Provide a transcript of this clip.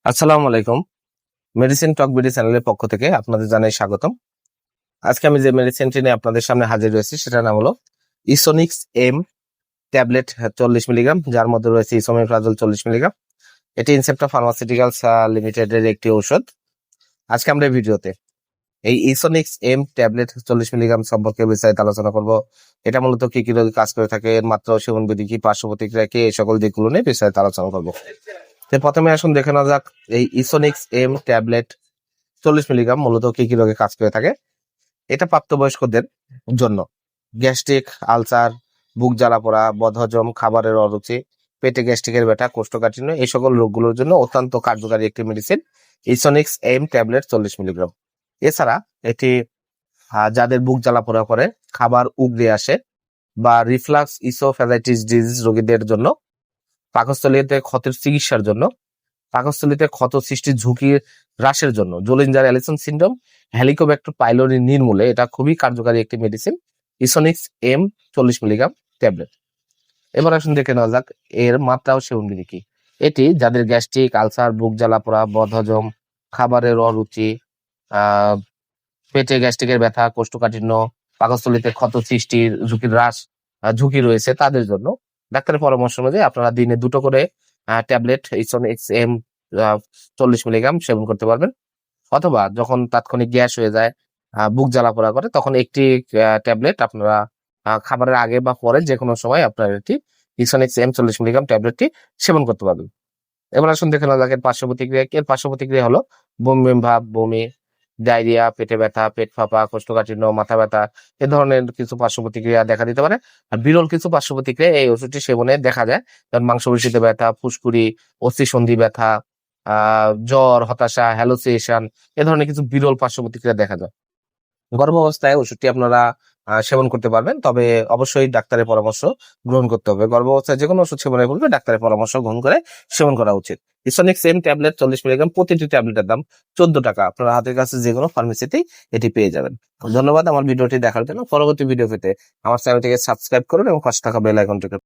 আসসালামু আলাইকুম। মেডিসিন টক বিডি চ্যানেলের পক্ষ থেকে আপনাদের জানাই স্বাগতম। আজকে আমি যে মেডিসিনটি নিয়ে আপনাদের সামনে হাজির হয়েছি সেটার নাম হলো ইসোনিক্স এম ট্যাবলেট 40 মিলিগ্রাম, যার মধ্যে রয়েছে ইসোমেপ্রাজল 40 মিলিগ্রাম। এটি ইনসেপ্টা ফার্মাসিউটিক্যালস লিমিটেডের একটি ঔষধ। আজকে আমরা এই ভিডিওতে এই ইসোনিক্স এম ট্যাবলেট 40 মিলিগ্রাম সম্পর্কে বিস্তারিত আলোচনা করব। এটা মূলত কি কি রোগে কাজ করে থাকে, এর মাত্রা ও সেবন বিধি কি, পার্শ্ব প্রতিক্রিয়া কি, এই সকল দিকগুলো নিয়ে বিস্তারিত আলোচনা করবো। তো প্রথমে আসুন দেখে নেওয়া যাক এই ইসোনিক্স এম ট্যাবলেট 40 মিলিগ্রাম মূলত কি কি রোগে কাজ করে থাকে। এটা প্রাপ্তবয়স্কদের জন্য গ্যাস্ট্রিক, আলসার, বুক জ্বালা পোড়া, বদহজম, খাবারের অরুচি, পেটে গ্যাস্ট্রিকের ব্যথা, কোষ্ঠকাঠিন্য, এই সকল রোগগুলোর জন্য অত্যন্ত কার্যকারী একটি মেডিসিন ইসোনিক্স এম ট্যাবলেট 40 মিলিগ্রাম। এছাড়া এটি যাদের বুক জ্বালা পোড়া করে, খাবার উগরে আসে বা রিফ্লাক্স ইসোফ্যাজাইটিস ডিজিজ রোগীদের জন্য, পাকস্থলীতে ক্ষতের চিকিৎসার জন্য, পাকস্থলীতে ক্ষত সৃষ্টির ঝুঁকি হ্রাসের জন্য, Zollinger Ellison syndrome, Helicobacter pylori নির্মূলে এটা খুবই কার্যকারী একটি মেডিসিন ইসোনিক্স এম 40 মিলিগ্রাম ট্যাবলেট। এবার আসুন দেখে নেওয়া যাক এর মাত্রা ও সেবন বিধি কি। এটি যাদের গ্যাস্ট্রিক, আলসার, বুক জ্বালা পোড়া, বদহজম, খাবারের অরুচি, আহ পেটে গ্যাস্ট্রিকের ব্যথা, কোষ্ঠকাঠিন্য, পাকস্থলীতে ক্ষত সৃষ্টির ঝুঁকি রয়েছে তাদের জন্য ডাক্তারের পরামর্শ অনুযায়ী আপনারা দিনে 2টো করে ট্যাবলেট ইসোনিক্স এম 40 মিলিগ্রাম সেবন করতে পারবেন। অথবা যখন তাৎক্ষণিক গ্যাস হয়ে যায়, বুক জ্বালা পোড়া করে, তখন একটি ট্যাবলেট আপনারা খাবারের আগে বা পরে যে কোনো সময় আপনার এটি ইসোনিক্স এম 40 মিলিগ্রাম ট্যাবলেটটি সেবন করতে পারবেন। এবার আসুন দেখে নেওয়া যাক এর পার্শ্ব প্রতিক্রিয়া কি। এর পার্শ্ব প্রতিক্রিয়া হলো বমি বমি ভাব, বমি, ডায়রিয়া, পেটে ব্যথা, পেট ফাঁপা, কোষ্ঠকাঠিন্য, মাথা ব্যথা, এ ধরনের কিছু পার্শ্ব প্রতিক্রিয়া দেখা দিতে পারে। আর বিরল কিছু পার্শ্ব প্রতিক্রিয়া এই ওষুধটি সেবনে দেখা যায়, যেমন মাংসপেশিতে ব্যথা, ফুসকুড়ি, অস্থিসন্ধি ব্যথা, জ্বর, হতাশা, হ্যালোসিনেশন, এ ধরনের কিছু বিরল পার্শ্ব প্রতিক্রিয়া দেখা যায়। গর্ভাবস্থায় ওষুধটি আপনারা সেবন করতে পারবেন, তবে অবশ্যই ডাক্তারের পরামর্শ গ্রহণ করতে হবে। গর্ভাবস্থায় যে কোনো ওষুধ সেবনের পূর্বে ডাক্তারের পরামর্শ গ্রহণ করে সেবন করা উচিত। ইসোনিক্স এম ট্যাবলেট 40 মিলিগ্রাম, প্রতিটি ট্যাবলেটের দাম 14 টাকা। আপনারা হাতের কাছে যে কোনো ফার্মেসিতেই এটি পেয়ে যাবেন। ধন্যবাদ আমার ভিডিওটি দেখার জন্য। পরবর্তী ভিডিও পেতে আমার চ্যানেলটিকে সাবস্ক্রাইব করুন এবং পাশে থাকা বেল আইকনটিকে